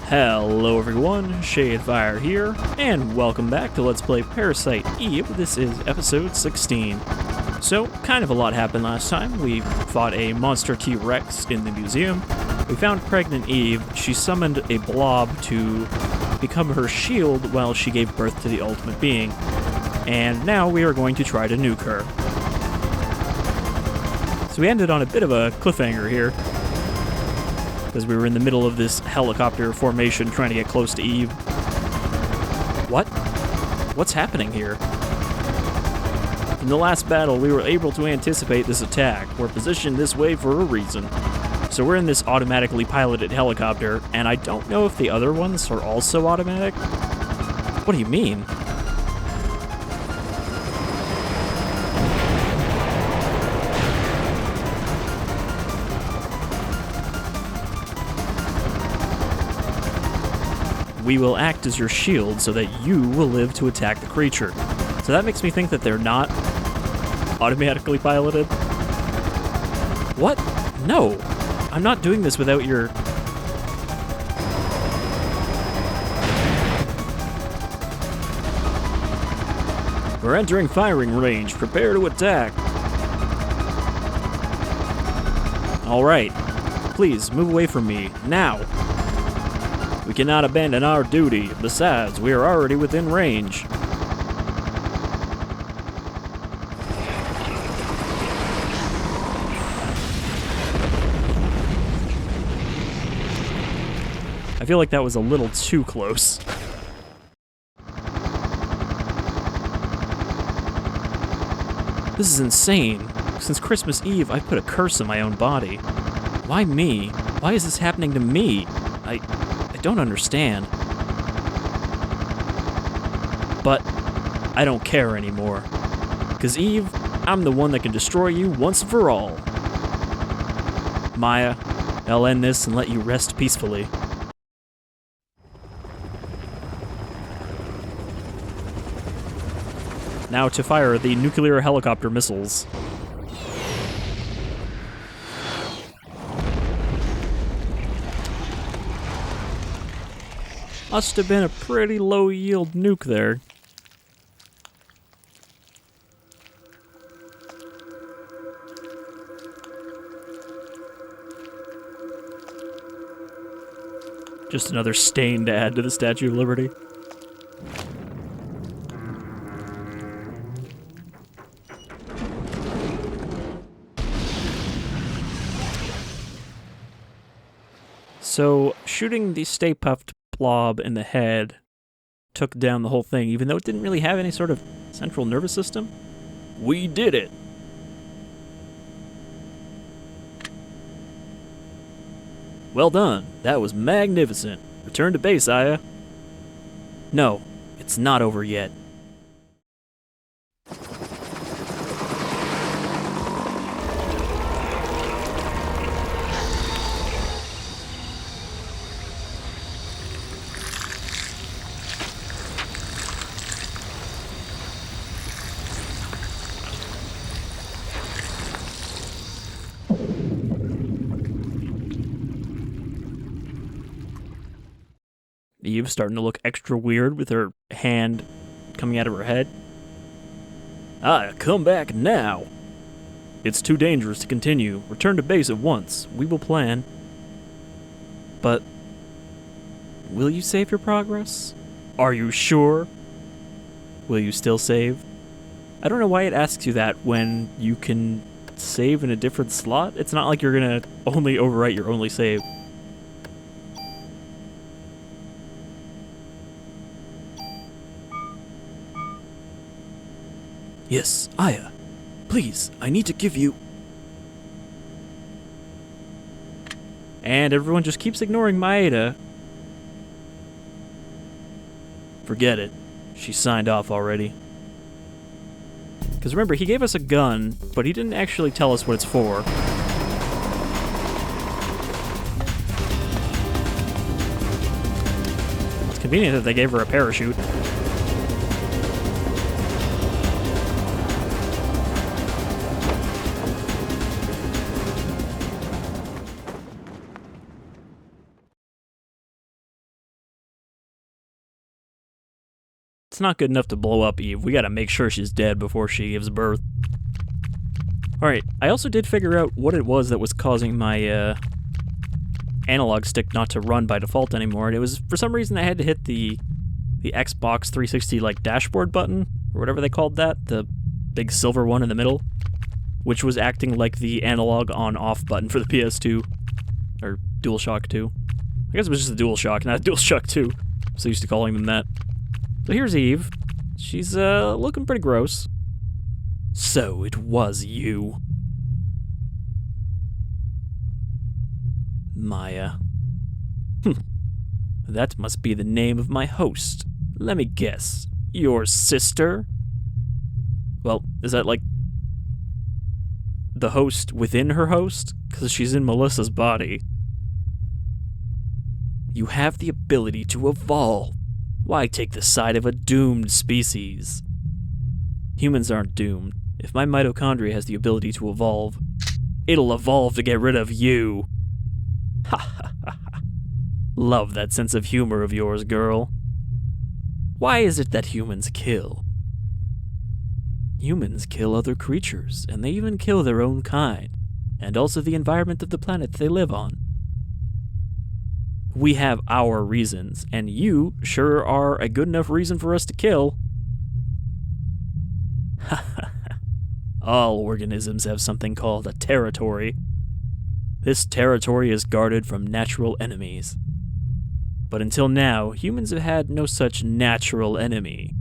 Hello everyone, Shadefyre here, and welcome back to Let's Play Parasite Eve. This is episode 16. So, kind of a lot happened last time. We fought a monster T-Rex in the museum. We found pregnant Eve. She summoned a blob to become her shield while she gave birth to the ultimate being. And now we are going to try to nuke her. So we ended on a bit of a cliffhanger here, because we were in the middle of this helicopter formation trying to get close to Eve. What? What's happening here? In the last battle, we were able to anticipate this attack. We're positioned this way for a reason. So we're in this automatically piloted helicopter, and I don't know if the other ones are also automatic. What do you mean? We will act as your shield so that you will live to attack the creature. So that makes me think that they're not automatically piloted. What? No! I'm not doing this without your... We're entering firing range. Prepare to attack. Alright. Please, move away from me. Now! We cannot abandon our duty. Besides, we are already within range. I feel like that was a little too close. This is insane. Since Christmas Eve, I put a curse on my own body. Why me? Why is this happening to me? I don't understand. But I don't care anymore. 'Cause Eve, I'm the one that can destroy you once and for all. Maya, I'll end this and let you rest peacefully. Now to fire the nuclear helicopter missiles. Must have been a pretty low-yield nuke there. Just another stain to add to the Statue of Liberty. So, shooting the Stay Puft blob in the head took down the whole thing, even though it didn't really have any sort of central nervous system. We did it! Well done. That was magnificent. Return to base, Aya. No, it's not over yet. Eve's starting to look extra weird with her hand coming out of her head. Come back now! It's too dangerous to continue. Return to base at once. We will plan. But... will you save your progress? Are you sure? Will you still save? I don't know why it asks you that when you can save in a different slot. It's not like you're gonna only overwrite your only save. Yes, Aya. Please, I need to give you... And everyone just keeps ignoring Maeda. Forget it. She signed off already. Because remember, he gave us a gun, but he didn't actually tell us what it's for. It's convenient that they gave her a parachute. It's not good enough to blow up Eve. We gotta make sure she's dead before she gives birth. Alright, I also did figure out what it was that was causing my analog stick not to run by default anymore. And it was, for some reason, I had to hit the Xbox 360 like dashboard button, or whatever they called that, the big silver one in the middle, which was acting like the analog on-off button for the PS2, or DualShock 2. I guess it was just a DualShock, not a DualShock 2. I'm so used to calling them that. So here's Eve. She's looking pretty gross. So it was you. Maya. That must be the name of my host. Let me guess. Your sister? Well, is that like the host within her host? Because she's in Melissa's body. You have the ability to evolve. Why take the side of a doomed species? Humans aren't doomed. If my mitochondria has the ability to evolve, it'll evolve to get rid of you. Ha ha ha ha. Love that sense of humor of yours, girl. Why is it that humans kill? Humans kill other creatures, and they even kill their own kind, and also the environment of the planet they live on. We have our reasons, and you sure are a good enough reason for us to kill. Ha ha ha. All organisms have something called a territory. This territory is guarded from natural enemies. But until now, humans have had no such natural enemy.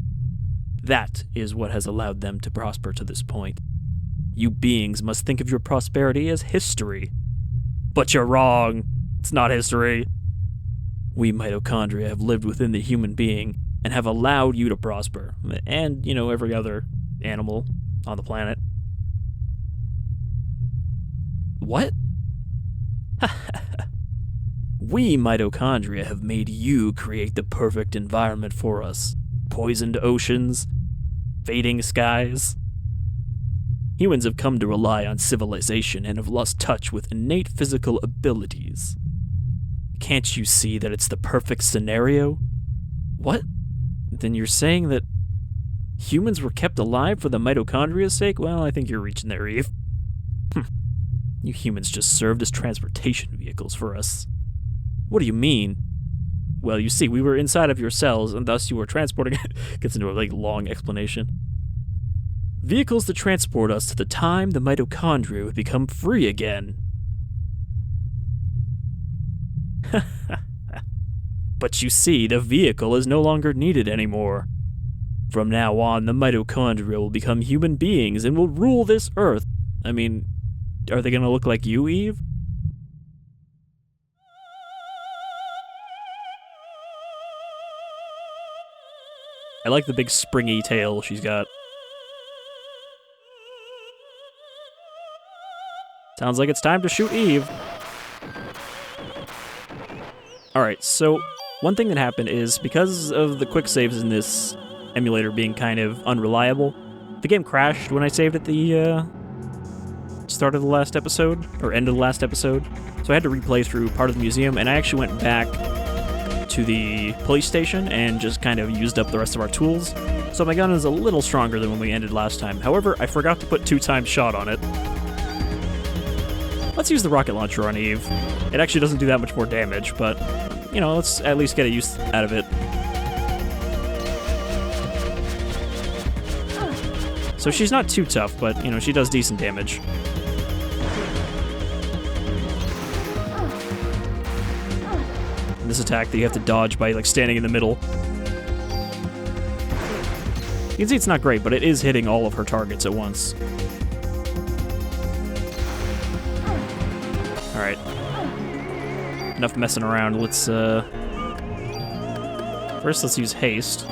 That is what has allowed them to prosper to this point. You beings must think of your prosperity as history. But you're wrong. It's not history. We mitochondria have lived within the human being and have allowed you to prosper. And, every other animal on the planet. What? We mitochondria have made you create the perfect environment for us. Poisoned oceans, fading skies. Humans have come to rely on civilization and have lost touch with innate physical abilities. Can't you see that it's the perfect scenario? What? Then you're saying that humans were kept alive for the mitochondria's sake? Well, I think you're reaching there, Eve. You humans just served as transportation vehicles for us. What do you mean? Well, you see, we were inside of your cells, and thus you were transporting it. Gets into a long explanation. Vehicles to transport us to the time the mitochondria would become free again. But you see, the vehicle is no longer needed anymore. From now on, the mitochondria will become human beings and will rule this earth. I mean, are they gonna look like you, Eve? I like the big springy tail she's got. Sounds like it's time to shoot Eve. Alright, so one thing that happened is because of the quick saves in this emulator being kind of unreliable, the game crashed when I saved at the start of the last episode, or end of the last episode. So I had to replay through part of the museum, and I actually went back to the police station and just kind of used up the rest of our tools. So my gun is a little stronger than when we ended last time. However, I forgot to put 2x shot on it. Let's use the rocket launcher on Eve. It actually doesn't do that much more damage, but, let's at least get a use out of it. So she's not too tough, but, she does decent damage. And this attack that you have to dodge by, standing in the middle. You can see it's not great, but it is hitting all of her targets at once. Alright. Enough messing around. Let's, first, let's use haste.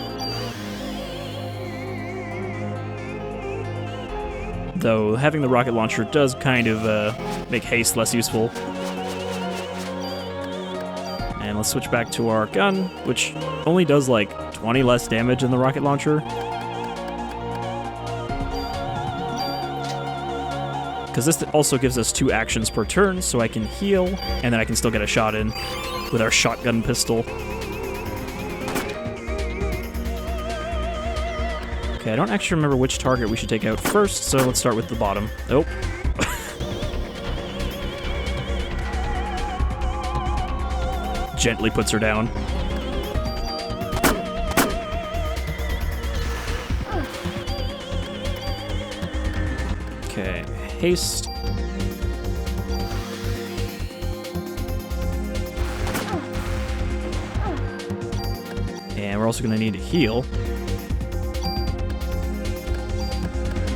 Though, having the rocket launcher does kind of, make haste less useful. And let's switch back to our gun, which only does, 20 less damage than the rocket launcher. Because this also gives us 2 actions per turn, so I can heal, and then I can still get a shot in with our shotgun pistol. Okay, I don't actually remember which target we should take out first, so let's start with the bottom. Oh. Gently puts her down. Okay, haste. And we're also going to need to heal.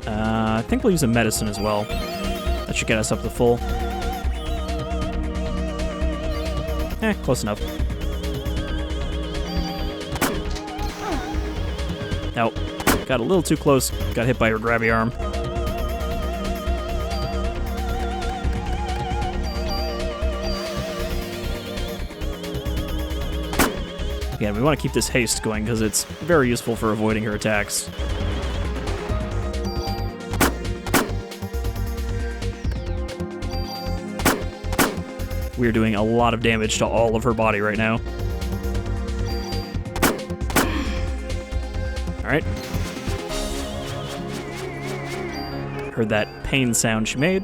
I think we'll use a medicine as well. That should get us up to full. Close enough. Nope. Got a little too close. Got hit by her grabby arm. Again, we want to keep this haste going because it's very useful for avoiding her attacks. We're doing a lot of damage to all of her body right now. Alright. Heard that pain sound she made.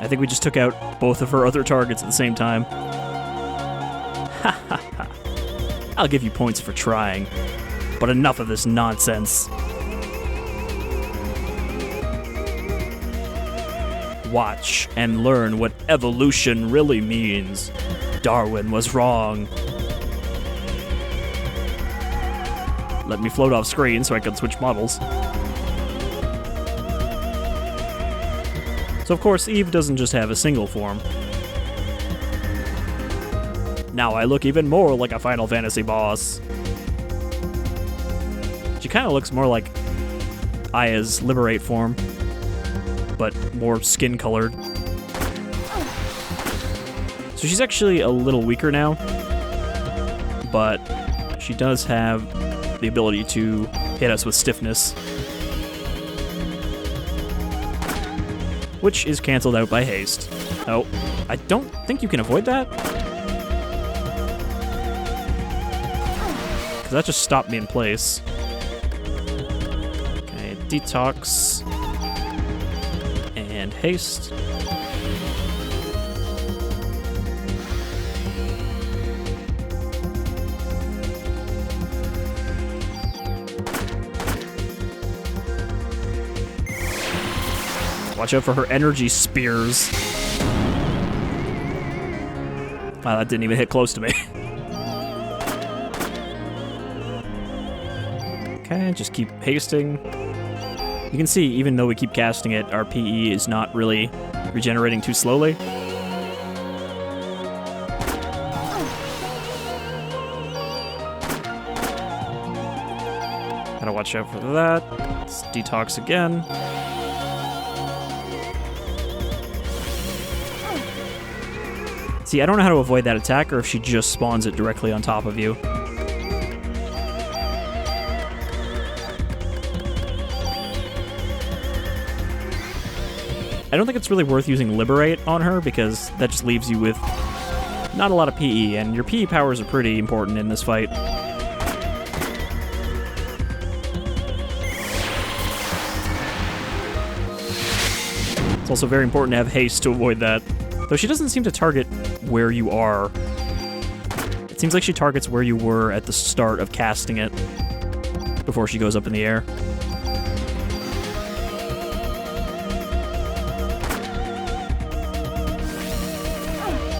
I think we just took out both of her other targets at the same time. Ha ha ha. I'll give you points for trying, but enough of this nonsense. Watch and learn what evolution really means. Darwin was wrong. Let me float off screen so I can switch models. So of course, Eve doesn't just have a single form. Now I look even more like a Final Fantasy boss. She kind of looks more like Aya's Liberate form, but more skin-colored. So she's actually a little weaker now, but she does have the ability to hit us with stiffness, which is canceled out by haste. Oh, I don't think you can avoid that. Because that just stopped me in place. Okay, detox. And haste. Watch out for her energy spears. Wow, that didn't even hit close to me. Okay, just keep hasting. You can see, even though we keep casting it, our PE is not really regenerating too slowly. Gotta watch out for that. Let's detox again. See, I don't know how to avoid that attack, or if she just spawns it directly on top of you. I don't think it's really worth using Liberate on her, because that just leaves you with not a lot of PE, and your PE powers are pretty important in this fight. It's also very important to have haste to avoid that. Though she doesn't seem to target where you are. It seems like she targets where you were at the start of casting it before she goes up in the air.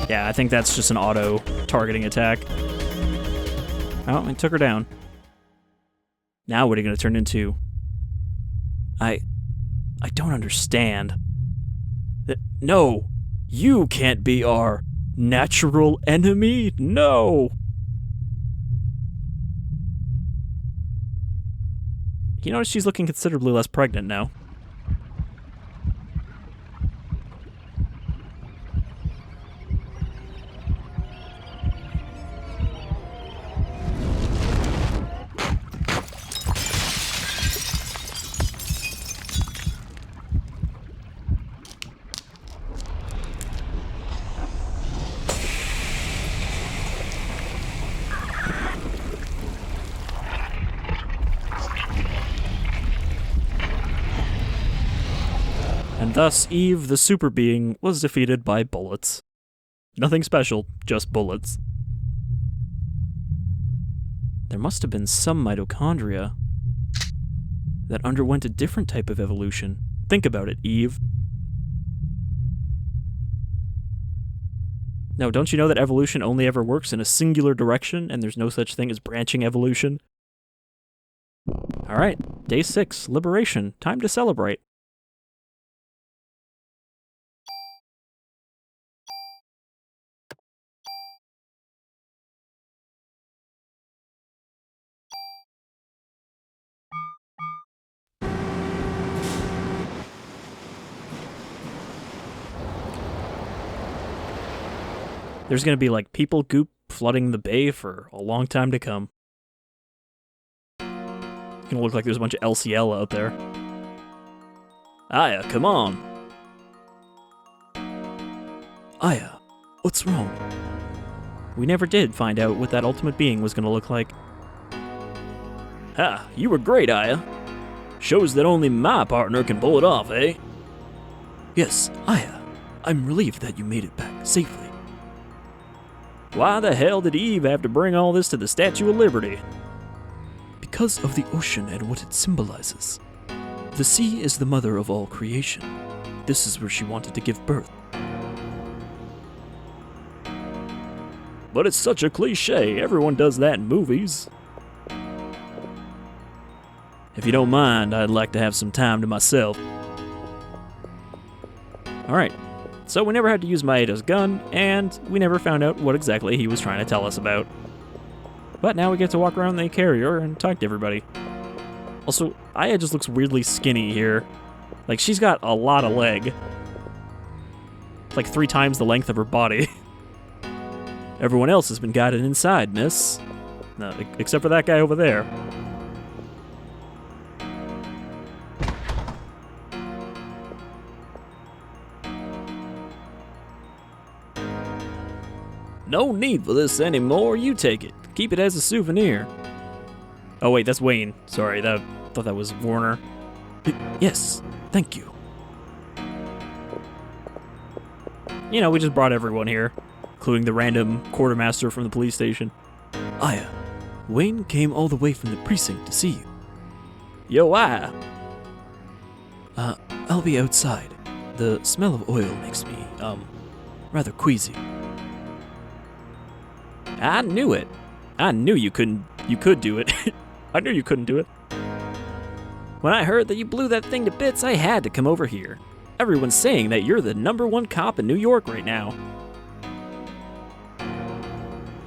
Yeah, I think that's just an auto-targeting attack. Oh, it took her down. Now what are you going to turn into? I don't understand. No! You can't be our natural enemy? No! You notice she's looking considerably less pregnant now. And thus, Eve, the super being, was defeated by bullets. Nothing special, just bullets. There must have been some mitochondria that underwent a different type of evolution. Think about it, Eve. Now, don't you know that evolution only ever works in a singular direction, and there's no such thing as branching evolution? Alright, day 6, liberation. Time to celebrate. There's gonna be like people goop flooding the bay for a long time to come. It's gonna look like there's a bunch of LCL out there. Aya, come on. Aya, what's wrong? We never did find out what that ultimate being was gonna look like. Ha, you were great, Aya. Shows that only my partner can pull it off, eh? Yes, Aya. I'm relieved that you made it back safely. Why the hell did Eve have to bring all this to the Statue of Liberty? Because of the ocean and what it symbolizes. The sea is the mother of all creation. This is where she wanted to give birth. But it's such a cliche. Everyone does that in movies. If you don't mind, I'd like to have some time to myself. Alright. So we never had to use Maeda's gun, and we never found out what exactly he was trying to tell us about. But now we get to walk around the carrier and talk to everybody. Also, Aya just looks weirdly skinny here. Like, she's got a lot of leg. It's like 3 times the length of her body. Everyone else has been guided inside, miss. No, except for that guy over there. No need for this anymore, you take it. Keep it as a souvenir. Oh wait, that's Wayne. Sorry, I thought that was Warner. Yes, thank you. You know, we just brought everyone here, including the random quartermaster from the police station. Aya, Wayne came all the way from the precinct to see you. Yo, Aya. I'll be outside. The smell of oil makes me, rather queasy. I knew it. I knew you could do it. I knew you couldn't do it. When I heard that you blew that thing to bits, I had to come over here. Everyone's saying that you're the #1 cop in New York right now.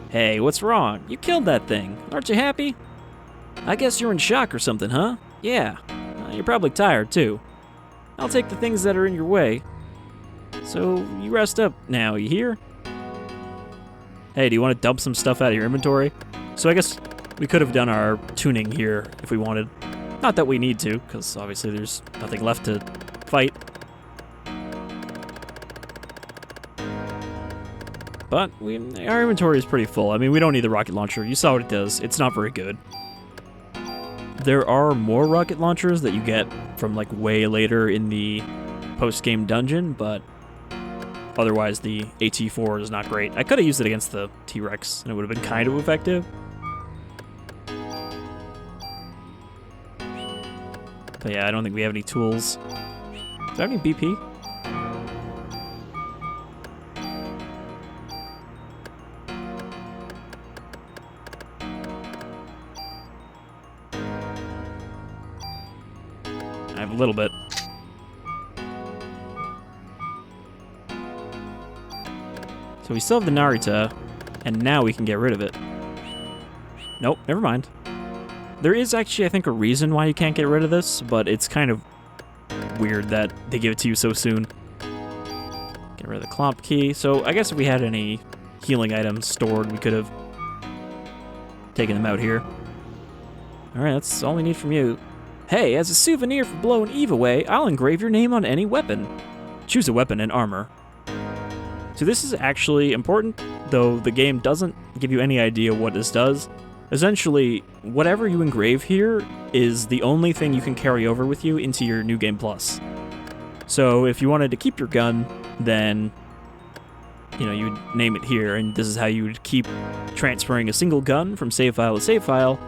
Hey, what's wrong? You killed that thing. Aren't you happy? I guess you're in shock or something, huh? Yeah. You're probably tired, too. I'll take the things that are in your way. So, you rest up now, you hear? Hey, do you want to dump some stuff out of your inventory? So I guess we could have done our tuning here if we wanted. Not that we need to, because obviously there's nothing left to fight. But our inventory is pretty full. I mean, we don't need the rocket launcher. You saw what it does. It's not very good. There are more rocket launchers that you get from like way later in the post-game dungeon, but otherwise, the AT-4 is not great. I could have used it against the T-Rex, and it would have been kind of effective. But yeah, I don't think we have any tools. Do I have any BP? I have a little bit. So we still have the Narita, and now we can get rid of it. Nope, never mind. There is actually, I think, a reason why you can't get rid of this, but it's kind of weird that they give it to you so soon. Get rid of the Clomp key. So I guess if we had any healing items stored, we could have taken them out here. Alright, that's all we need from you. Hey, as a souvenir for blowing Eve away, I'll engrave your name on any weapon. Choose a weapon and armor. So this is actually important, though the game doesn't give you any idea what this does. Essentially, whatever you engrave here is the only thing you can carry over with you into your New Game Plus. So if you wanted to keep your gun, then, you know, you'd name it here, and this is how you would keep transferring a single gun from save file to save file,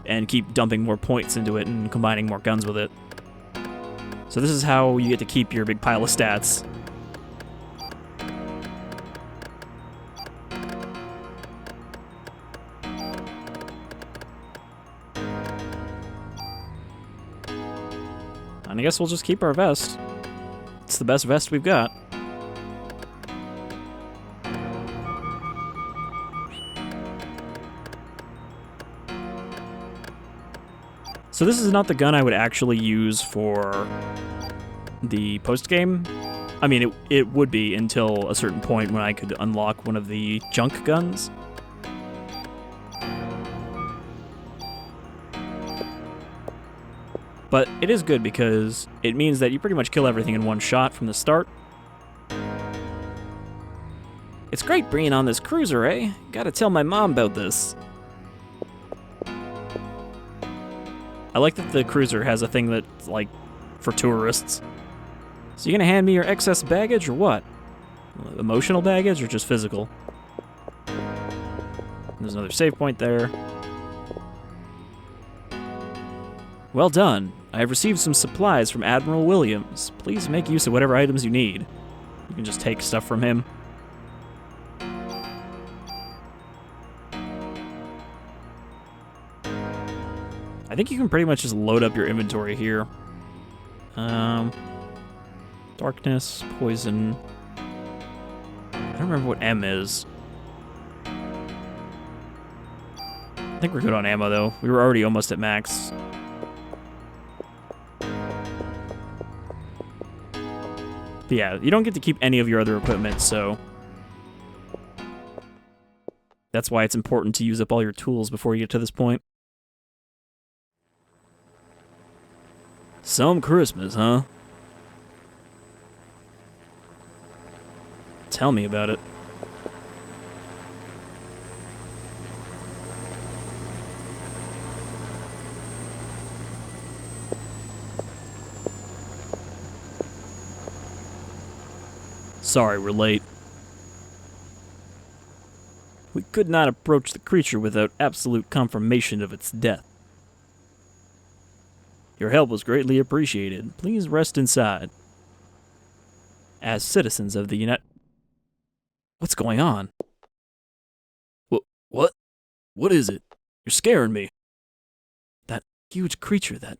and keep dumping more points into it and combining more guns with it. So this is how you get to keep your big pile of stats. And I guess we'll just keep our vest. It's the best vest we've got. So this is not the gun I would actually use for the post-game. I mean, it would be until a certain point when I could unlock one of the junk guns. But it is good because it means that you pretty much kill everything in one shot from the start. It's great being on this cruiser, eh? Gotta tell my mom about this. I like that the cruiser has a thing that's, like, for tourists. So you gonna hand me your excess baggage, or what? Emotional baggage, or just physical? There's another save point there. Well done. I have received some supplies from Admiral Williams. Please make use of whatever items you need. You can just take stuff from him. I think you can pretty much just load up your inventory here. Darkness, poison. I don't remember what M is. I think we're good on ammo, though. We were already almost at max. But yeah, you don't get to keep any of your other equipment, so that's why it's important to use up all your tools before you get to this point. Some Christmas, huh? Tell me about it. Sorry, we're late. We could not approach the creature without absolute confirmation of its death. Your help was greatly appreciated. Please rest inside. As citizens of the United... What's going on? What? What is it? You're scaring me. That huge creature that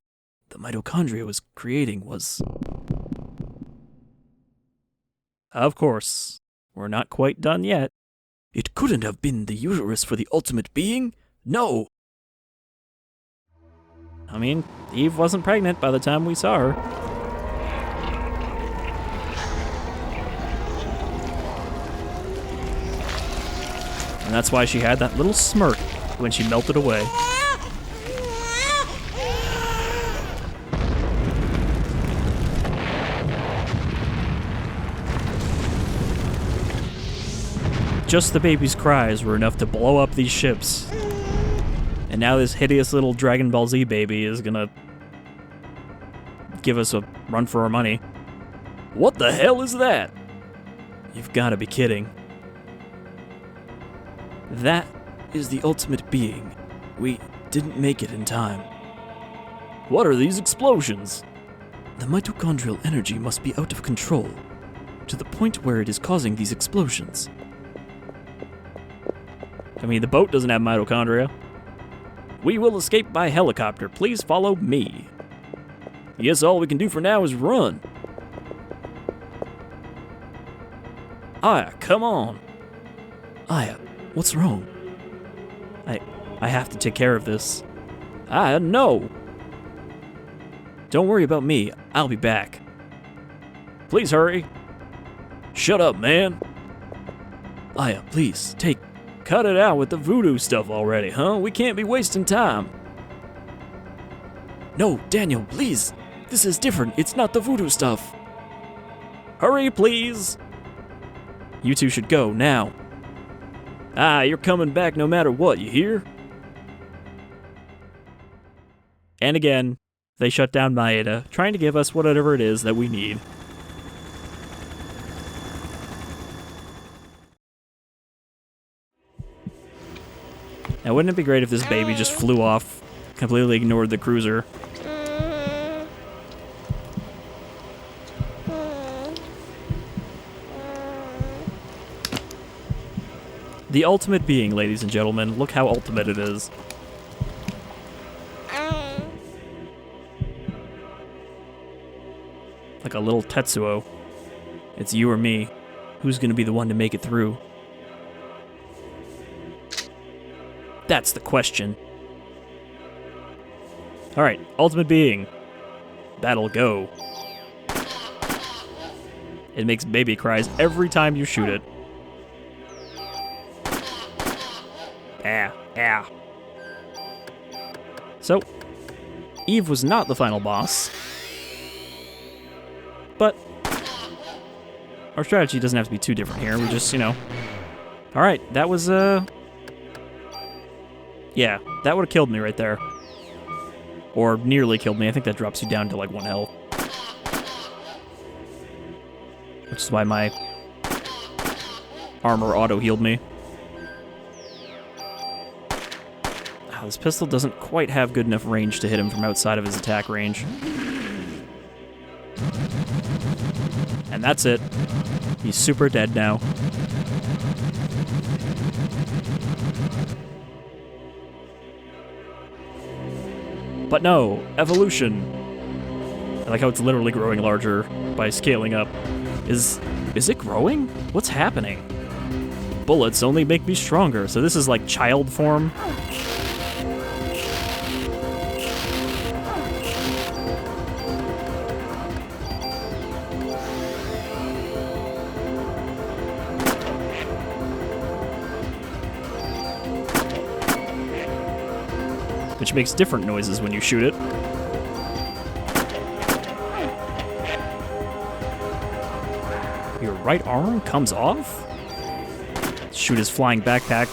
the mitochondria was creating was... Of course. We're not quite done yet. It couldn't have been the uterus for the ultimate being? No! I mean, Eve wasn't pregnant by the time we saw her. And that's why she had that little smirk when she melted away. Just the baby's cries were enough to blow up these ships. And now this hideous little Dragon Ball Z baby is gonna give us a run for our money. What the hell is that? You've gotta be kidding. That is the ultimate being. We didn't make it in time. What are these explosions? The mitochondrial energy must be out of control, to the point where it is causing these explosions. I mean, the boat doesn't have mitochondria. We will escape by helicopter. Please follow me. Yes, all we can do for now is run. Aya, come on. Aya, what's wrong? I have to take care of this. Aya, no. Don't worry about me. I'll be back. Please hurry. Shut up, man. Aya, please, cut it out with the voodoo stuff already, huh? We can't be wasting time. No, Daniel, please. This is different. It's not the voodoo stuff. Hurry, please. You two should go now. You're coming back no matter what, you hear? And again, they shut down Maeda, trying to give us whatever it is that we need. Now, wouldn't it be great if this baby just flew off, completely ignored the cruiser? The ultimate being, ladies and gentlemen. Look how ultimate it is. Like a little Tetsuo. It's you or me. Who's gonna be the one to make it through? That's the question. Alright, ultimate being. Battle go. It makes baby cries every time you shoot it. Ah. So, Eve was not the final boss. But our strategy doesn't have to be too different here. We just, Alright, that was, yeah, that would have killed me right there. Or nearly killed me. I think that drops you down to, like, 1 health. Which is why my armor auto-healed me. This pistol doesn't quite have good enough range to hit him from outside of his attack range. And that's it. He's super dead now. But no, evolution. I like how it's literally growing larger by scaling up. Is it growing? What's happening? Bullets only make me stronger, so this is like child form. Which makes different noises when you shoot it. Your right arm comes off? Shoot his flying backpack.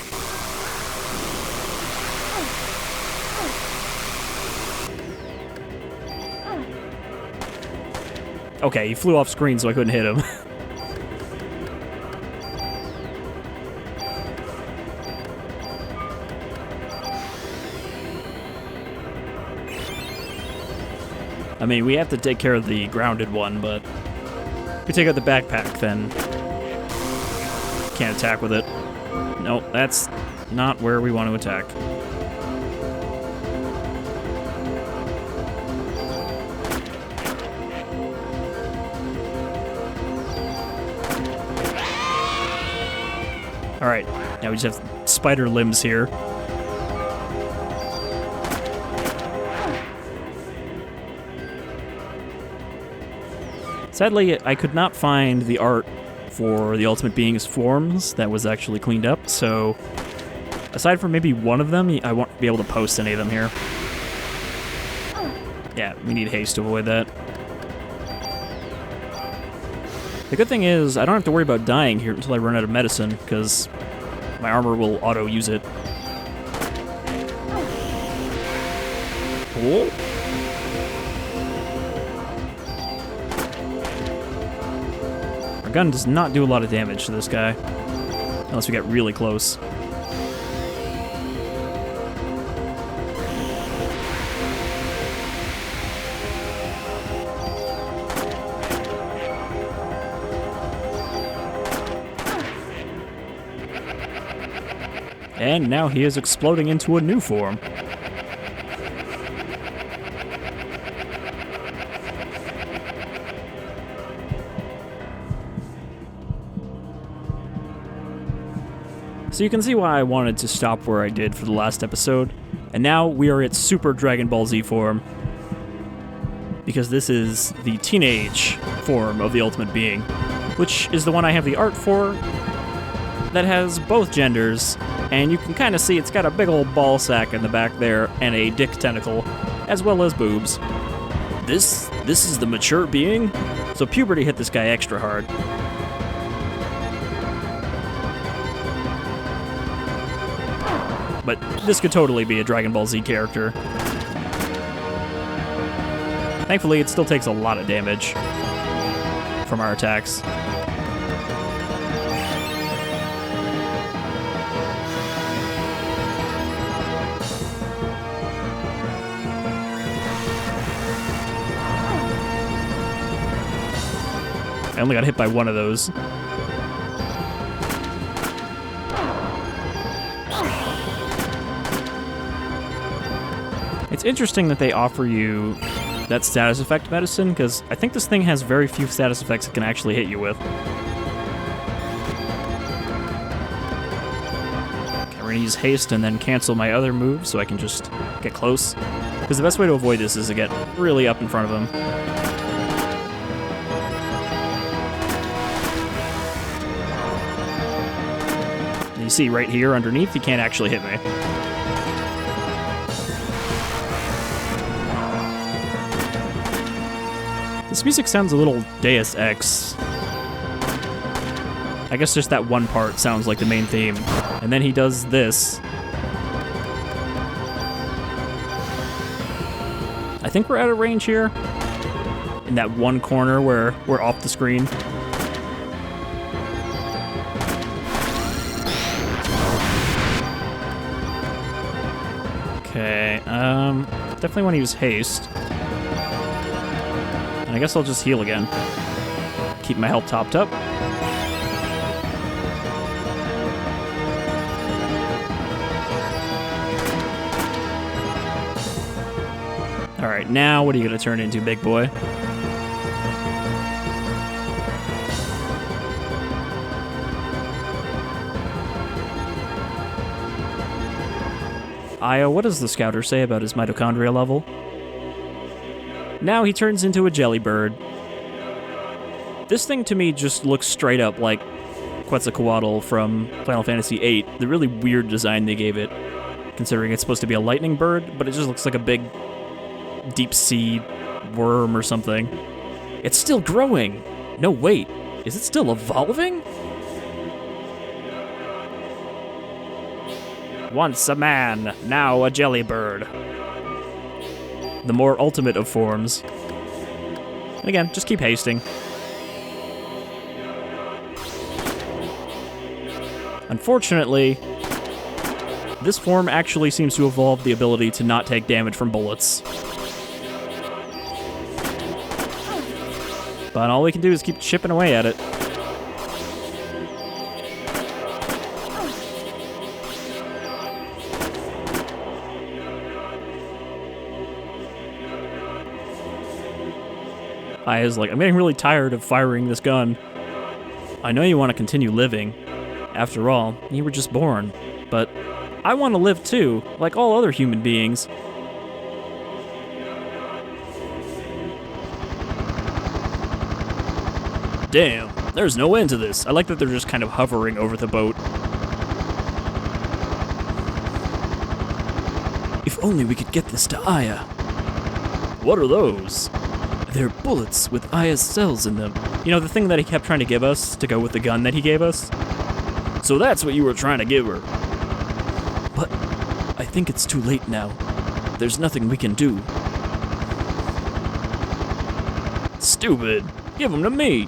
Okay, he flew off screen so I couldn't hit him. I mean, we have to take care of the grounded one, but if we take out the backpack, then can't attack with it. Nope, that's not where we want to attack. Alright, now we just have spider limbs here. Sadly, I could not find the art for the Ultimate Being's forms that was actually cleaned up, so aside from maybe one of them, I won't be able to post any of them here. Yeah, we need haste to avoid that. The good thing is, I don't have to worry about dying here until I run out of medicine, because my armor will auto-use it. Cool. Our gun does not do a lot of damage to this guy, unless we get really close. And now he is exploding into a new form. So you can see why I wanted to stop where I did for the last episode. And now we are at Super Dragon Ball Z form. Because this is the teenage form of the Ultimate Being, which is the one I have the art for, that has both genders. And you can kind of see it's got a big old ball sack in the back there and a dick tentacle, as well as boobs. This is the mature being? So puberty hit this guy extra hard. But this could totally be a Dragon Ball Z character. Thankfully, it still takes a lot of damage from our attacks. only got hit by one of those. It's interesting that they offer you that status effect medicine, because I think this thing has very few status effects it can actually hit you with. Okay, we're gonna use haste and then cancel my other move so I can just get close. Because the best way to avoid this is to get really up in front of him. And you see right here underneath, he can't actually hit me. This music sounds a little Deus Ex. I guess just that one part sounds like the main theme. And then he does this. I think we're out of range here. In that one corner where we're off the screen. Okay, definitely want to use haste. And I guess I'll just heal again. Keep my health topped up. Alright, now what are you going to turn into, big boy? Aya, what does the scouter say about his mitochondrial level? Now he turns into a jelly bird. This thing to me just looks straight up like Quetzalcoatl from Final Fantasy VIII. The really weird design they gave it, considering it's supposed to be a lightning bird, but it just looks like a big deep sea worm or something. It's still growing. No, wait. Is it still evolving? Once a man, now a jelly bird. The more ultimate of forms. And again, just keep hasting. Unfortunately, this form actually seems to evolve the ability to not take damage from bullets. But all we can do is keep chipping away at it. Aya's like, I'm getting really tired of firing this gun. I know you want to continue living. After all, you were just born. But I want to live too, like all other human beings. Damn, there's no end to this. I like that they're just kind of hovering over the boat. If only we could get this to Aya. What are those? They're bullets with Aya's cells in them. You know, the thing that he kept trying to give us to go with the gun that he gave us? So that's what you were trying to give her. But I think it's too late now. There's nothing we can do. Stupid. Give them to me.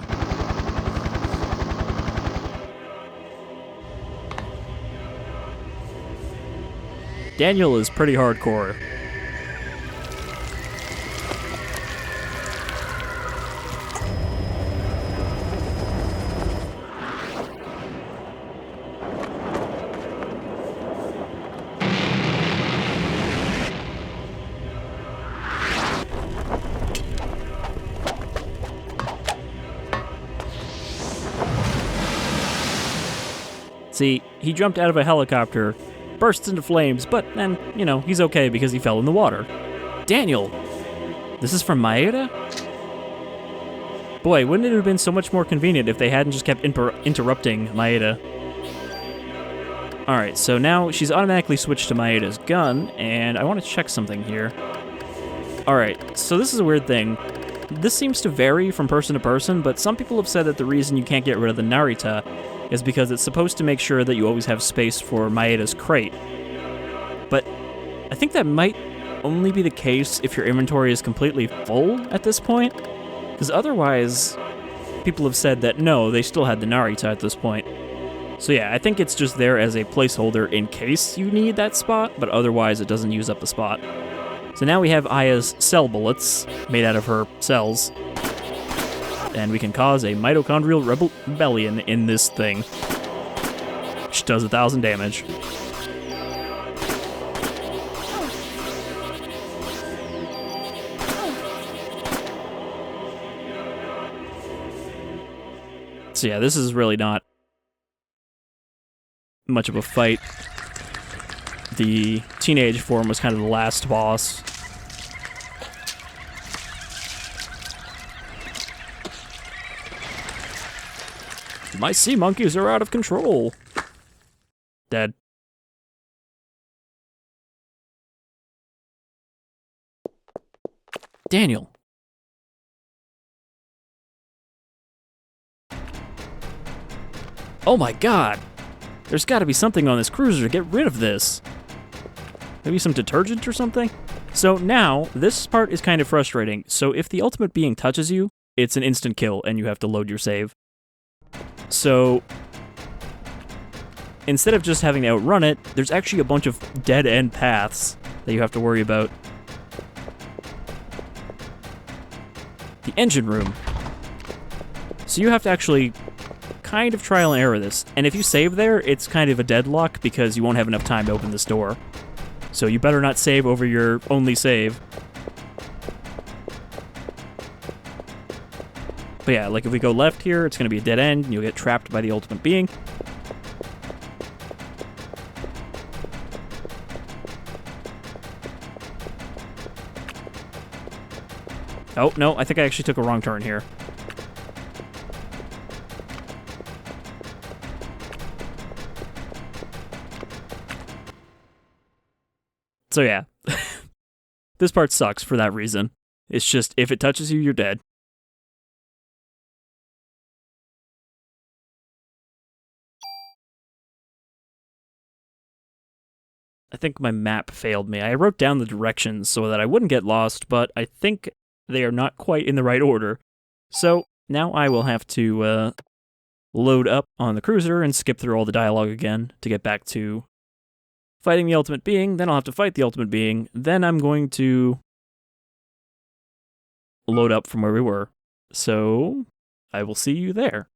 Daniel is pretty hardcore. See, he jumped out of a helicopter, bursts into flames, but then, you know, he's okay because he fell in the water. Daniel! This is from Maeda? Boy, wouldn't it have been so much more convenient if they hadn't just kept interrupting Maeda? Alright, so now she's automatically switched to Maeda's gun, and I want to check something here. Alright, so this is a weird thing. This seems to vary from person to person, but some people have said that the reason you can't get rid of the Narita is because it's supposed to make sure that you always have space for Maeda's crate. But I think that might only be the case if your inventory is completely full at this point, because otherwise, people have said that no, they still had the Narita at this point. So yeah, I think it's just there as a placeholder in case you need that spot, but otherwise it doesn't use up the spot. So now we have Aya's cell bullets, made out of her cells. and we can cause a mitochondrial rebellion in this thing, which does 1,000 damage. So yeah, this is really not much of a fight. The teenage form was kind of the last boss. My sea monkeys are out of control. Dead. Daniel. Oh my god. There's gotta be something on this cruiser to get rid of this. Maybe some detergent or something? So now, this part is kind of frustrating. So if the ultimate being touches you, it's an instant kill and you have to load your save. So instead of just having to outrun it, there's actually a bunch of dead-end paths that you have to worry about. The engine room. So you have to actually kind of trial and error this. And if you save there, it's kind of a deadlock because you won't have enough time to open this door. So you better not save over your only save. But yeah, like if we go left here, it's going to be a dead end, and you'll get trapped by the ultimate being. Oh, no, I think I actually took a wrong turn here. So yeah, this part sucks for that reason. It's just, if it touches you, you're dead. I think my map failed me. I wrote down the directions so that I wouldn't get lost, but I think they are not quite in the right order. So now I will have to load up on the cruiser and skip through all the dialogue again to get back to fighting the ultimate being. Then I'll have to fight the ultimate being. Then I'm going to load up from where we were. So I will see you there.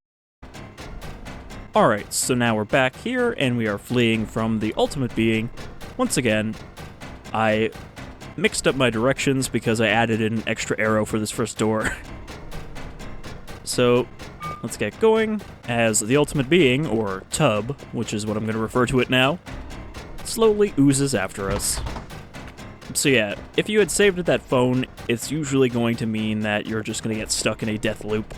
Alright, so now we're back here, and we are fleeing from the ultimate being. Once again, I mixed up my directions because I added an extra arrow for this first door. So let's get going as the ultimate being, or Tub, which is what I'm going to refer to it now, slowly oozes after us. So yeah, if you had saved at that phone, it's usually going to mean that you're just going to get stuck in a death loop.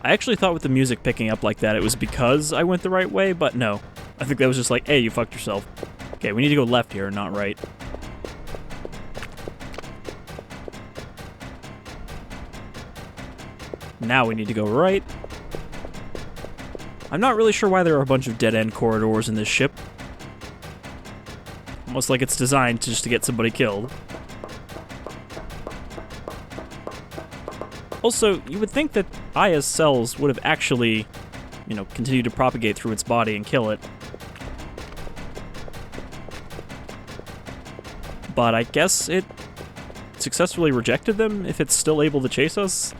I actually thought with the music picking up like that it was because I went the right way, but no. I think that was just like, hey, you fucked yourself. Okay, we need to go left here, not right. Now we need to go right. I'm not really sure why there are a bunch of dead-end corridors in this ship. Almost like it's designed just to get somebody killed. Also, you would think that Aya's cells would have actually, continued to propagate through its body and kill it. But I guess it successfully rejected them if it's still able to chase us.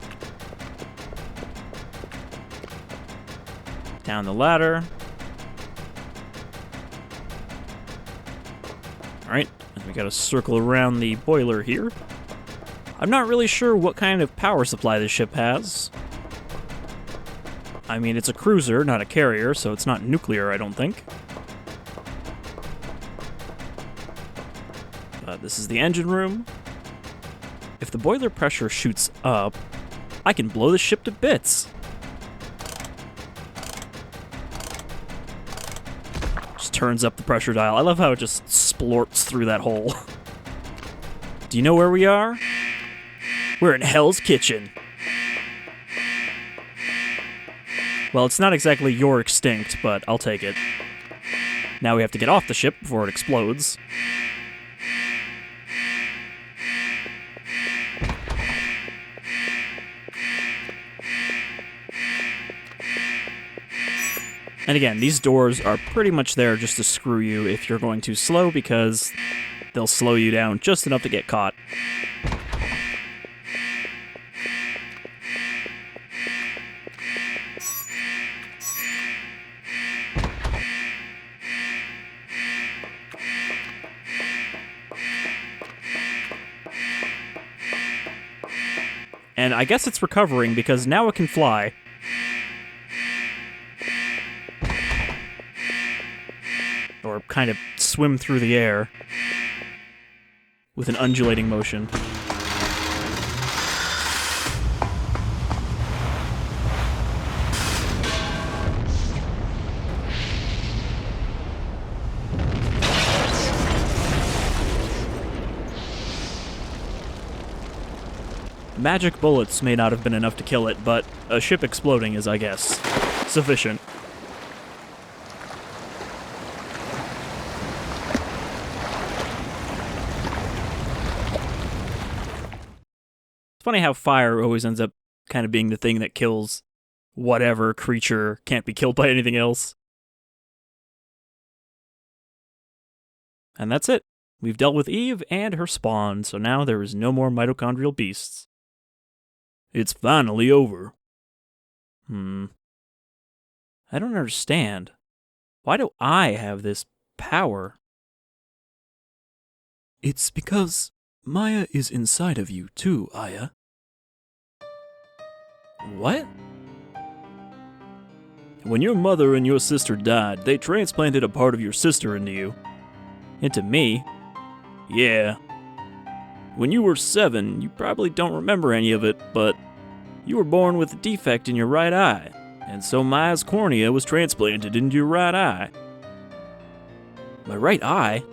Down the ladder. Alright, and we gotta circle around the boiler here. I'm not really sure what kind of power supply this ship has. I mean, it's a cruiser, not a carrier, so it's not nuclear, I don't think. This is the engine room. If the boiler pressure shoots up, I can blow the ship to bits. Just turns up the pressure dial. I love how it just splorts through that hole. Do you know where we are? We're in Hell's Kitchen. Well, it's not exactly you're extinct, but I'll take it. Now we have to get off the ship before it explodes. And again, these doors are pretty much there just to screw you if you're going too slow, because they'll slow you down just enough to get caught. And I guess it's recovering because now it can fly. Or kind of swim through the air with an undulating motion. Magic bullets may not have been enough to kill it, but a ship exploding is, I guess, sufficient. It's funny how fire always ends up kind of being the thing that kills whatever creature can't be killed by anything else. And that's it. We've dealt with Eve and her spawn, so now there is no more mitochondrial beasts. It's finally over. I don't understand. Why do I have this power? It's because Maya is inside of you too, Aya. What? When your mother and your sister died, they transplanted a part of your sister into you. Into me? Yeah. When you were 7, you probably don't remember any of it, but you were born with a defect in your right eye, and so Maya's cornea was transplanted into your right eye. My right eye?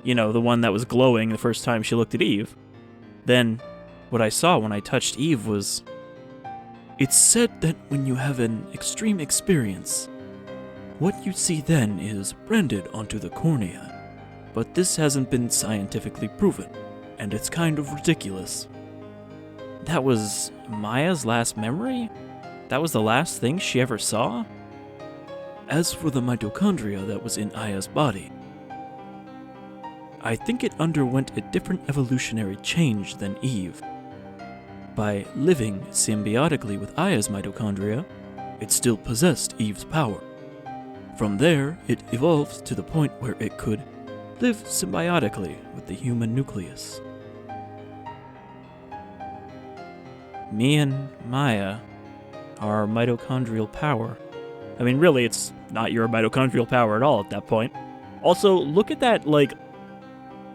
You know, the one that was glowing the first time she looked at Eve. Then, what I saw when I touched Eve was... It's said that when you have an extreme experience, what you see then is branded onto the cornea. But this hasn't been scientifically proven, and it's kind of ridiculous. That was Maya's last memory? That was the last thing she ever saw? As for the mitochondria that was in Aya's body, I think it underwent a different evolutionary change than Eve. By living symbiotically with Aya's mitochondria, it still possessed Eve's power. From there, it evolved to the point where it could live symbiotically with the human nucleus. Me and Maya are mitochondrial power. I mean, really, it's not your mitochondrial power at all at that point. Also, look at that, like,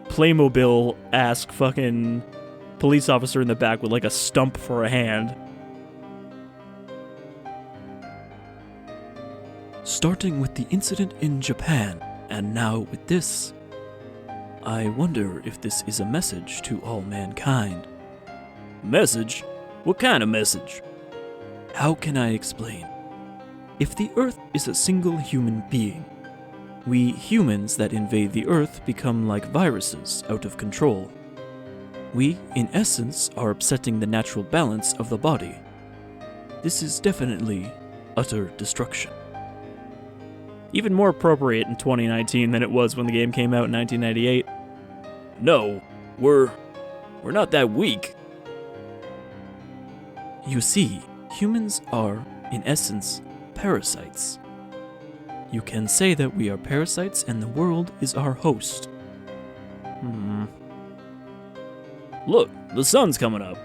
Playmobil-esque fucking police officer in the back with, like, a stump for a hand. Starting with the incident in Japan, and now with this, I wonder if this is a message to all mankind. Message? What kind of message? How can I explain? If the Earth is a single human being, we humans that invade the Earth become like viruses out of control. We, in essence, are upsetting the natural balance of the body. This is definitely utter destruction. Even more appropriate in 2019 than it was when the game came out in 1998. No, we're not that weak. You see, humans are, in essence, parasites. You can say that we are parasites and the world is our host. Look, the sun's coming up.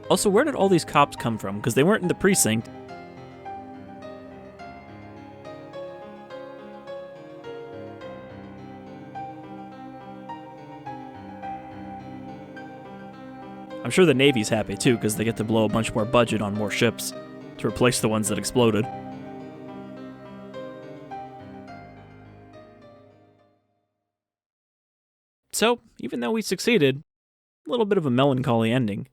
Also, where did all these cops come from? Because they weren't in the precinct. I'm sure the Navy's happy too, because they get to blow a bunch more budget on more ships to replace the ones that exploded. So, even though we succeeded, a little bit of a melancholy ending.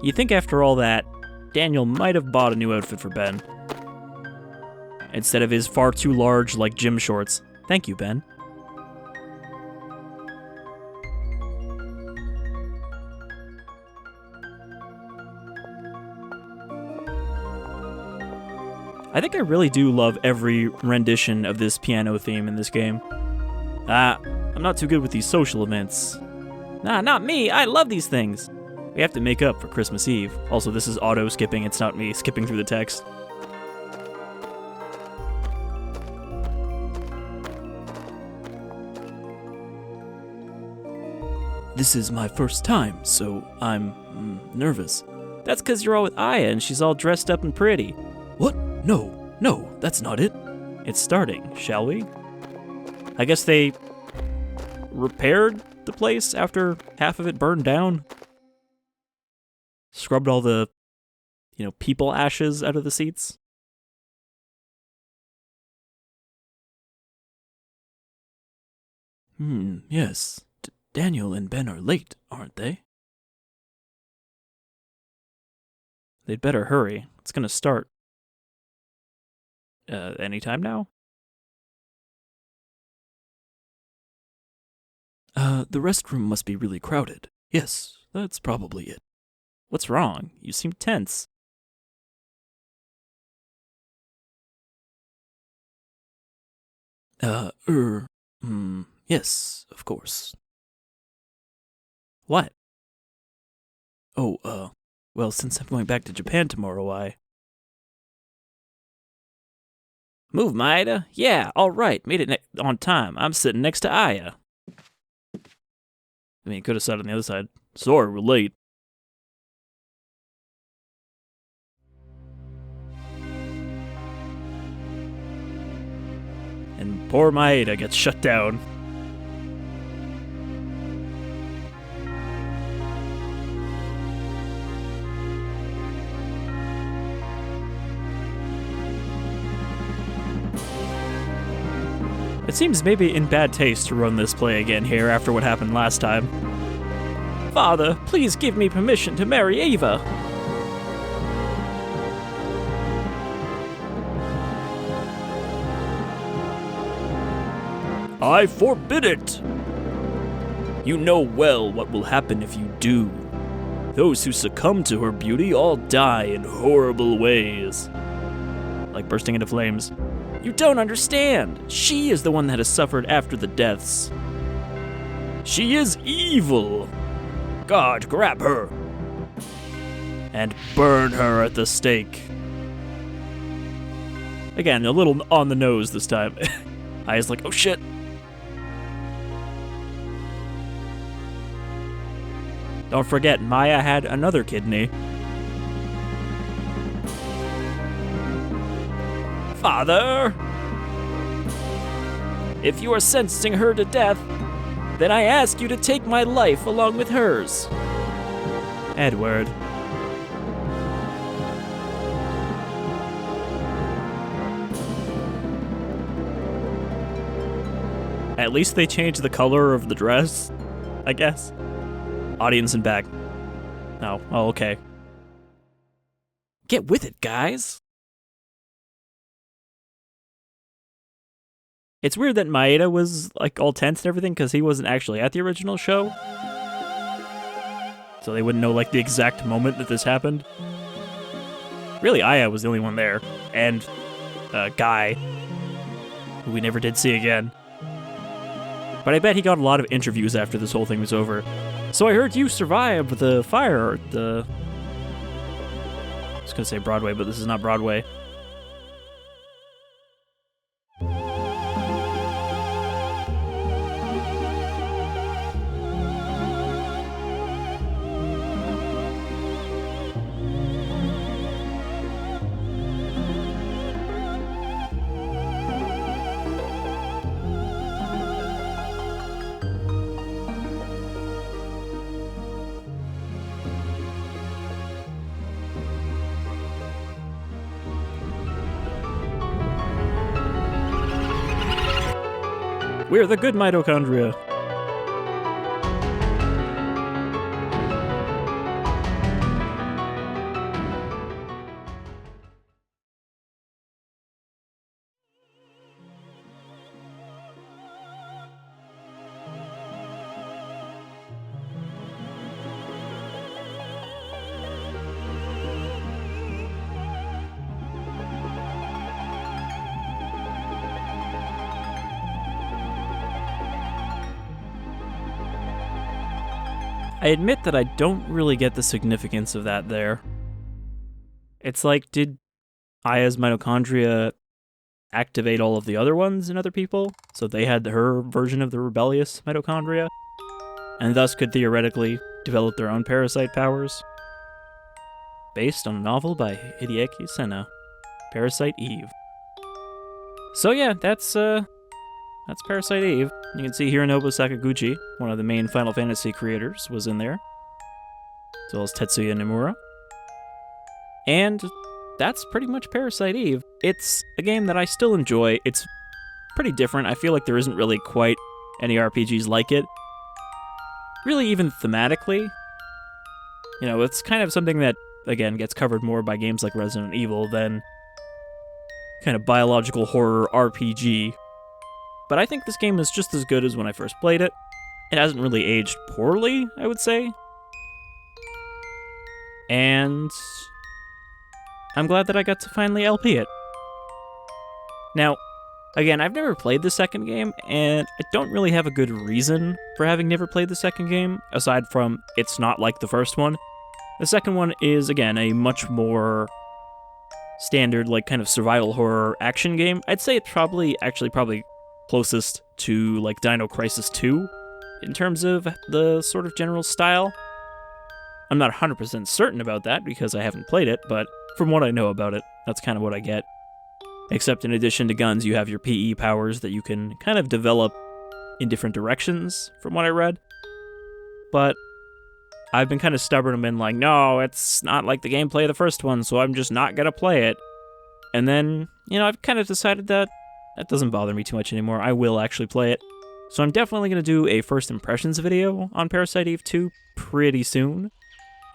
You think after all that, Daniel might have bought a new outfit for Ben, instead of his far too large, like, gym shorts. Thank you, Ben. I think I really do love every rendition of this piano theme in this game. I'm not too good with these social events. Nah, not me. I love these things. We have to make up for Christmas Eve. Also, this is auto-skipping. It's not me skipping through the text. This is my first time, so I'm nervous. That's because you're all with Aya and she's all dressed up and pretty. What? No, that's not it. It's starting, shall we? I guess they repaired the place after half of it burned down. Scrubbed all the, people ashes out of the seats. Yes. Daniel and Ben are late, aren't they? They'd better hurry. It's gonna start. Anytime now? The restroom must be really crowded. Yes, that's probably it. What's wrong? You seem tense. Yes, of course. What? Oh, well, since I'm going back to Japan tomorrow, Move, Maeda. Yeah, all right. Made it on time. I'm sitting next to Aya. I mean, could have sat on the other side. Sorry, we're late. And poor Maeda gets shut down. It seems maybe in bad taste to run this play again here after what happened last time. Father, please give me permission to marry Ava. I forbid it! You know well what will happen if you do. Those who succumb to her beauty all die in horrible ways. Like bursting into flames. You don't understand. She is the one that has suffered after the deaths. She is evil. God, grab her. And burn her at the stake. Again, a little on the nose this time. Aya's like, oh shit. Don't forget, Maya had another kidney. Father! If you are sentencing her to death, then I ask you to take my life along with hers. Edward. At least they changed the color of the dress, I guess. Audience in back. Oh, okay. Get with it, guys. It's weird that Maeda was like all tense and everything because he wasn't actually at the original show. So they wouldn't know like the exact moment that this happened. Really, Aya was the only one there. And Guy, who we never did see again. But I bet he got a lot of interviews after this whole thing was over. So I heard you survived the fire at the... I was gonna say Broadway, but this is not Broadway. We're the good mitochondria. I admit that I don't really get the significance of that there. It's like, did Aya's mitochondria activate all of the other ones in other people? So they had her version of the rebellious mitochondria, and thus could theoretically develop their own parasite powers? Based on a novel by Hideaki Senna, Parasite Eve. So yeah, that's Parasite Eve. You can see Hironobu Sakaguchi, one of the main Final Fantasy creators, was in there, as well as Tetsuya Nomura. And that's pretty much Parasite Eve. It's a game that I still enjoy. It's pretty different. I feel like there isn't really quite any RPGs like it. Really, even thematically. You know, it's kind of something that, again, gets covered more by games like Resident Evil than kind of biological horror RPG. But I think this game is just as good as when I first played it. It hasn't really aged poorly, I would say. And I'm glad that I got to finally LP it. Now, again, I've never played the second game, and I don't really have a good reason for having never played the second game, aside from it's not like the first one. The second one is, again, a much more standard, like, kind of survival horror action game. I'd say it's probably closest to, like, Dino Crisis 2 in terms of the sort of general style. I'm not 100% certain about that because I haven't played it, but from what I know about it, that's kind of what I get. Except in addition to guns, you have your PE powers that you can kind of develop in different directions, from what I read. But I've been kind of stubborn and been like, no, it's not like the gameplay of the first one, so I'm just not gonna play it. And then, you know, I've kind of decided that that doesn't bother me too much anymore. I will actually play it. So I'm definitely gonna do a first impressions video on Parasite Eve 2 pretty soon.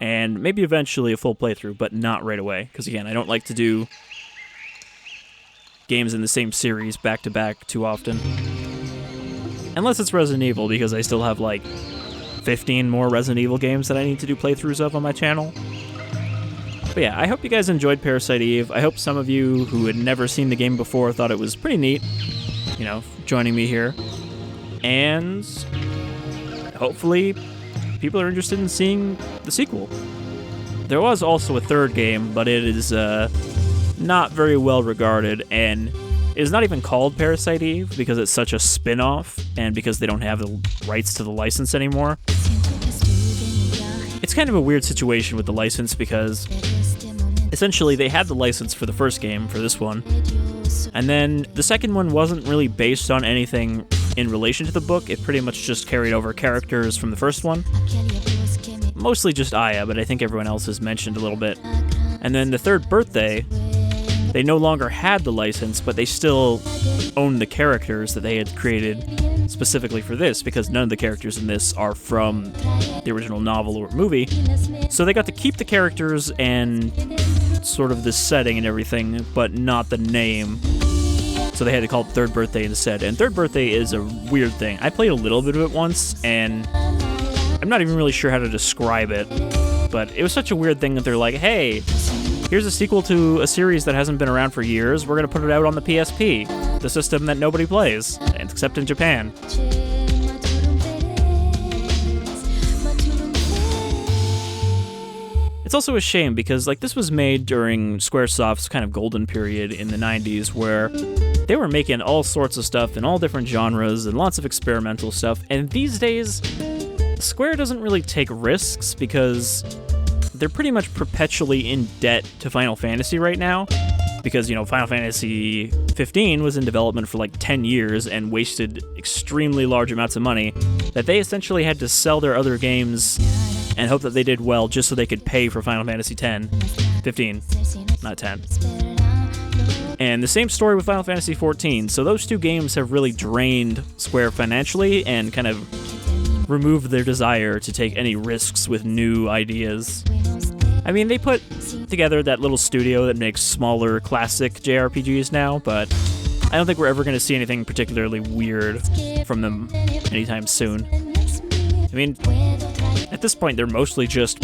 And maybe eventually a full playthrough, but not right away. Because again, I don't like to do games in the same series back to back too often. Unless it's Resident Evil, because I still have like 15 more Resident Evil games that I need to do playthroughs of on my channel. But yeah, I hope you guys enjoyed Parasite Eve. I hope some of you who had never seen the game before thought it was pretty neat, you know, joining me here. And hopefully people are interested in seeing the sequel. There was also a third game, but it is not very well regarded, and it is not even called Parasite Eve because it's such a spin-off, and because they don't have the rights to the license anymore. It's kind of a weird situation with the license because essentially they had the license for the first game, for this one, and then the second one wasn't really based on anything in relation to the book. It pretty much just carried over characters from the first one. Mostly just Aya, but I think everyone else is mentioned a little bit. And then the third birthday, they no longer had the license, but they still owned the characters that they had created specifically for this, because none of the characters in this are from the original novel or movie. So they got to keep the characters and sort of the setting and everything, but not the name. So they had to call it Third Birthday instead. And Third Birthday is a weird thing. I played a little bit of it once, and I'm not even really sure how to describe it. But it was such a weird thing that they're like, hey, here's a sequel to a series that hasn't been around for years. We're going to put it out on the PSP, the system that nobody plays, except in Japan. It's also a shame because, like, this was made during Squaresoft's kind of golden period in the 90s where they were making all sorts of stuff in all different genres and lots of experimental stuff. And these days, Square doesn't really take risks because they're pretty much perpetually in debt to Final Fantasy right now. Because, you know, Final Fantasy 15 was in development for like 10 years and wasted extremely large amounts of money that they essentially had to sell their other games and hope that they did well just so they could pay for Final Fantasy 15, not 10. And the same story with Final Fantasy 14. So those two games have really drained Square financially and kind of removed their desire to take any risks with new ideas. I mean, they put together that little studio that makes smaller classic JRPGs now, but I don't think we're ever going to see anything particularly weird from them anytime soon. I mean, at this point, they're mostly just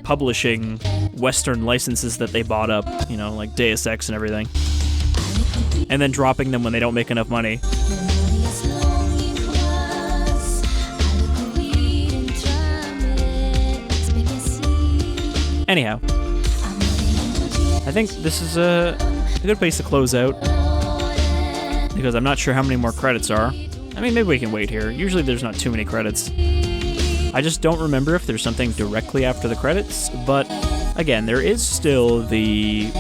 publishing Western licenses that they bought up, you know, like Deus Ex and everything, and then dropping them when they don't make enough money. Anyhow, I think this is a good place to close out, because I'm not sure how many more credits are. I mean, maybe we can wait here. Usually there's not too many credits. I just don't remember if there's something directly after the credits, but again, there is still the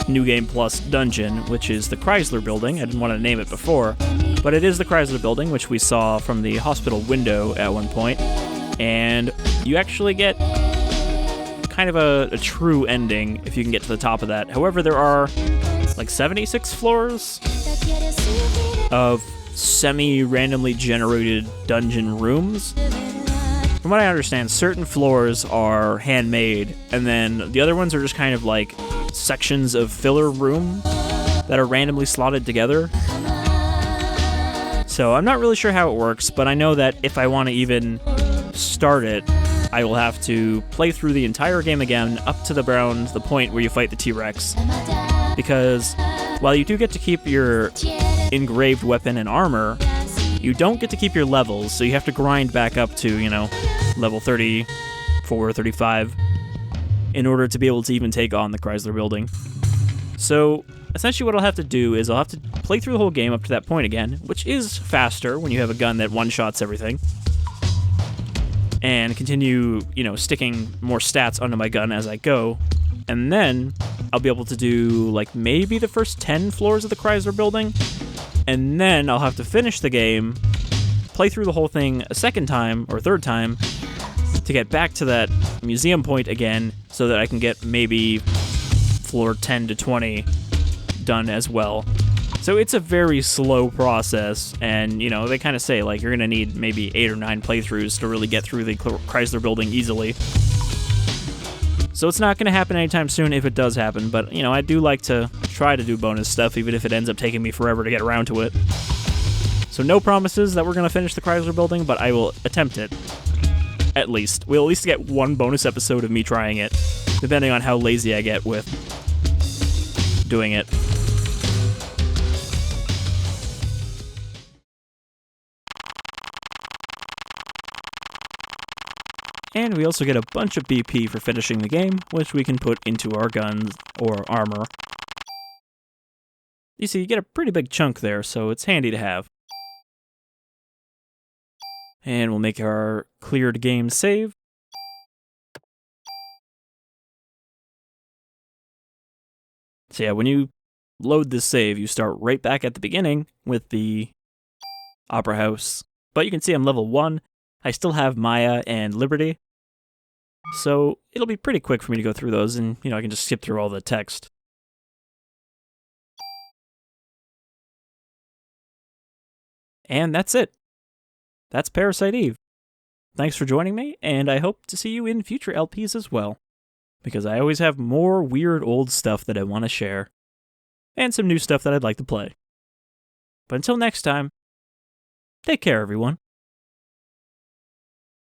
New Game Plus dungeon, which is the Chrysler Building. I didn't want to name it before, but it is the Chrysler Building, which we saw from the hospital window at one point, and you actually get kind of a true ending if you can get to the top of that. However, there are like 76 floors of semi-randomly generated dungeon rooms. From what I understand, certain floors are handmade, and then the other ones are just kind of like sections of filler room that are randomly slotted together. So I'm not really sure how it works, but I know that if I want to even start it, I will have to play through the entire game again up to the point where you fight the T-Rex. Because while you do get to keep your engraved weapon and armor, you don't get to keep your levels, so you have to grind back up to, level 34, 35 in order to be able to even take on the Chrysler Building. So essentially what I'll have to do is I'll have to play through the whole game up to that point again, which is faster when you have a gun that one-shots everything, and continue, sticking more stats onto my gun as I go. And then I'll be able to do, like, maybe the first 10 floors of the Chrysler Building, and then I'll have to finish the game, play through the whole thing a second time, or third time, to get back to that museum point again, so that I can get maybe floor 10 to 20 done as well. So it's a very slow process, and, they kind of say, like, you're going to need maybe 8 or 9 playthroughs to really get through the Chrysler Building easily. So it's not going to happen anytime soon if it does happen, but, I do like to try to do bonus stuff, even if it ends up taking me forever to get around to it. So no promises that we're going to finish the Chrysler Building, but I will attempt it. At least. We'll at least get one bonus episode of me trying it, depending on how lazy I get with doing it. And we also get a bunch of BP for finishing the game, which we can put into our guns or armor. You see, you get a pretty big chunk there, so it's handy to have. And we'll make our cleared game save. So yeah, when you load this save, you start right back at the beginning with the Opera House. But you can see I'm level 1. I still have Maya and Liberty. So it'll be pretty quick for me to go through those, and, I can just skip through all the text. And that's it. That's Parasite Eve. Thanks for joining me, and I hope to see you in future LPs as well, because I always have more weird old stuff that I want to share, and some new stuff that I'd like to play. But until next time, take care, everyone.